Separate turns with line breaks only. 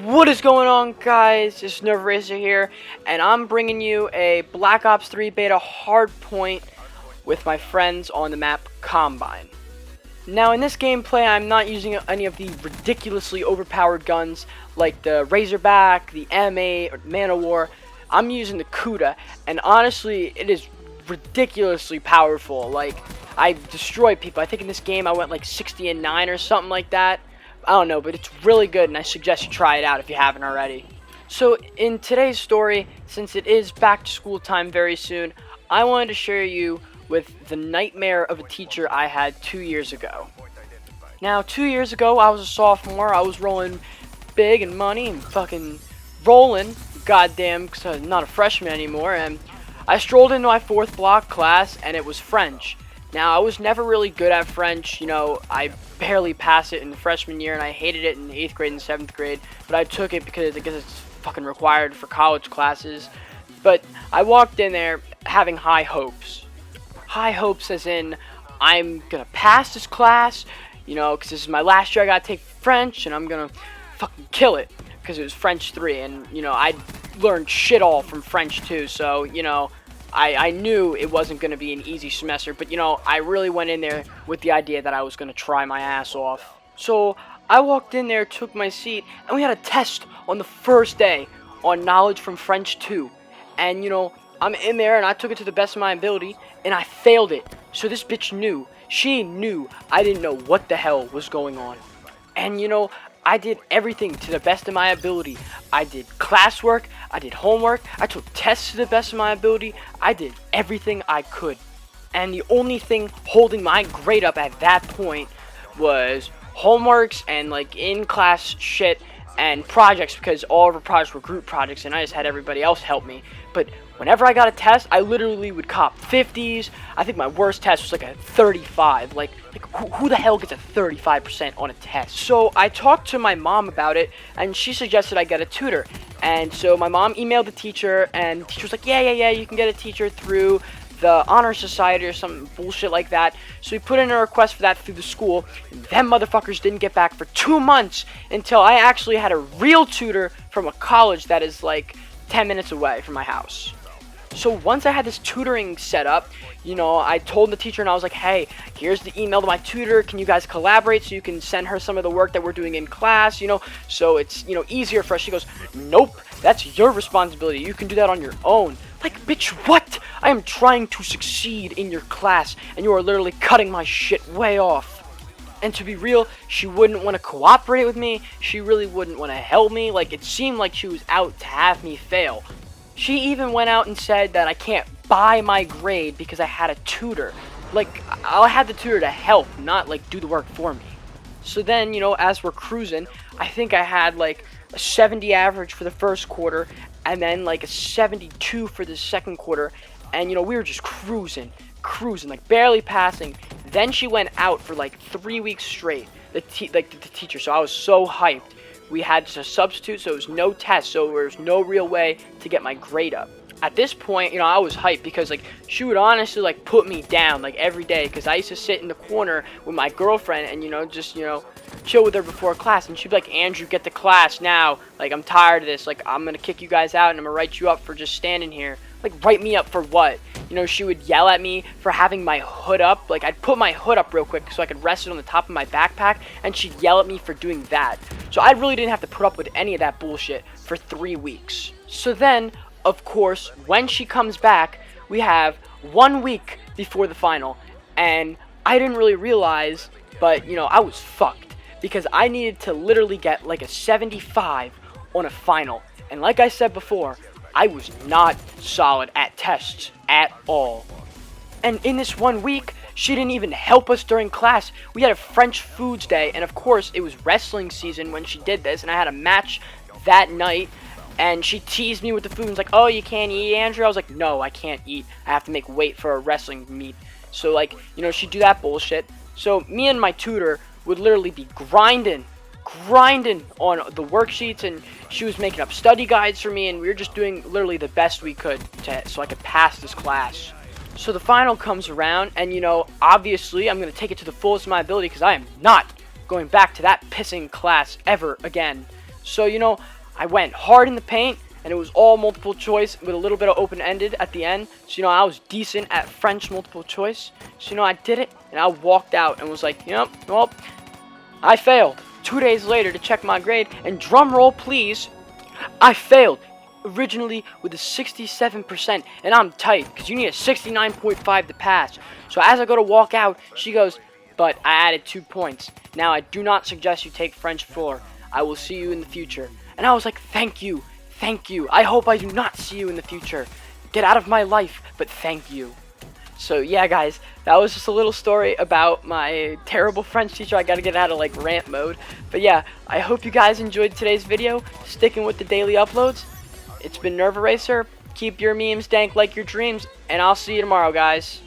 What is going on, guys? It's Nervoracer here, and I'm bringing you a Black Ops 3 beta hardpoint with my friends on the map Combine. Now, in this gameplay, I'm not using any of the ridiculously overpowered guns like the Razorback, the M8, or Man of War. I'm using the Kuda, and honestly, it is ridiculously powerful. Like, I destroy people. I think in this game I went like 60-9 or something like that. I don't know, but it's really good, and I suggest you try it out if you haven't already. So, in today's story, since it is back to school time very soon, I wanted to share you with the nightmare of a teacher I had 2 years ago. Now, 2 years ago, I was a sophomore. I was rolling big and money and fucking rolling, goddamn, because I'm not a freshman anymore, and I strolled into my 4th block class, and it was French. Now, I was never really good at French. You know, I barely passed it in the freshman year, and I hated it in 8th grade and 7th grade, but I took it because I guess it's fucking required for college classes. But I walked in there having high hopes. High hopes as in, I'm gonna pass this class, you know, because this is my last year I gotta take French, and I'm gonna fucking kill it, because it was French 3, and, you know, I learned shit all from French 2, so, you know, I knew it wasn't going to be an easy semester, but, you know, I really went in there with the idea that I was going to try my ass off. So, I walked in there, took my seat, and we had a test on the first day on knowledge from French 2. And, you know, I'm in there, and I took it to the best of my ability, and I failed it. So this bitch knew. She knew I didn't know what the hell was going on. And, you know, I did everything to the best of my ability. I did classwork, I did homework, I took tests to the best of my ability, I did everything I could. And the only thing holding my grade up at that point was homeworks and like in-class shit and projects, because all of our projects were group projects and I just had everybody else help me. But whenever I got a test, I literally would cop 50s. I think my worst test was like a 35. Like who the hell gets a 35% on a test? So I talked to my mom about it, and she suggested I get a tutor. And so my mom emailed the teacher, and the teacher was like, yeah, you can get a teacher through the honor society or some bullshit like that. So we put in a request for that through the school, and them motherfuckers didn't get back for 2 months until I actually had a real tutor from a college that is like 10 minutes away from my house. So once I had this tutoring set up, you know, I told the teacher, and I was like, hey, here's the email to my tutor. Can you guys collaborate so you can send her some of the work that we're doing in class, you know, so it's, you know, easier for us. She goes, nope, that's your responsibility. You can do that on your own. Like, bitch, what? I am trying to succeed in your class, and you are literally cutting my shit way off. And to be real, she wouldn't want to cooperate with me. She really wouldn't want to help me. Like, it seemed like she was out to have me fail. She even went out and said that I can't buy my grade because I had a tutor. Like, I had the tutor to help, not, like, do the work for me. So then, you know, as we're cruising, I think I had, like, a 70 average for the first quarter, and then, like, a 72 for the second quarter. And, you know, we were just cruising, like, barely passing. Then she went out for, like, 3 weeks straight, the teacher, so I was so hyped. We had to substitute, so it was no test, so there was no real way to get my grade up. At this point, you know, I was hyped because, like, she would honestly, like, put me down, like, every day, because I used to sit in the corner with my girlfriend and, you know, just, you know, chill with her before class, and she'd be like, Andrew, get to class now, like, I'm tired of this, like, I'm gonna kick you guys out, and I'm gonna write you up for just standing here. Like, write me up for what? You know, she would yell at me for having my hood up. Like, I'd put my hood up real quick so I could rest it on the top of my backpack, and she'd yell at me for doing that. So I really didn't have to put up with any of that bullshit for 3 weeks. So then, of course, when she comes back, we have 1 week before the final, and I didn't really realize, but, you know, I was fucked, because I needed to literally get, like, a 75 on a final. And like I said before, I was not solid at tests at all. And in this 1 week, she didn't even help us during class. We had a French foods day, and of course, it was wrestling season when she did this, and I had a match that night, and she teased me with the food and was like, oh, you can't eat, Andrew? I was like, no, I can't eat. I have to make weight for a wrestling meet. So, like, you know, she'd do that bullshit. So me and my tutor would literally be grinding on the worksheets, and she was making up study guides for me, and we were just doing literally the best we could so I could pass this class. So the final comes around, and you know, obviously I'm going to take it to the fullest of my ability because I am not going back to that pissing class ever again. So, you know, I went hard in the paint, and it was all multiple choice with a little bit of open-ended at the end. So, you know, I was decent at French multiple choice. So, you know, I did it, and I walked out and was like, yep, well, I failed. 2 days later to check my grade, and drum roll please, I failed. Originally with a 67%, and I'm tight because you need a 69.5 to pass. So as I go to walk out, she goes, but I added 2 points. Now I do not suggest you take French 4. I will see you in the future. And I was like, thank you. I hope I do not see you in the future. Get out of my life, but thank you. So yeah, guys, that was just a little story about my terrible French teacher. I gotta get out of like rant mode. But yeah, I hope you guys enjoyed today's video, sticking with the daily uploads. It's been Nervoracer. Keep your memes dank like your dreams, and I'll see you tomorrow, guys.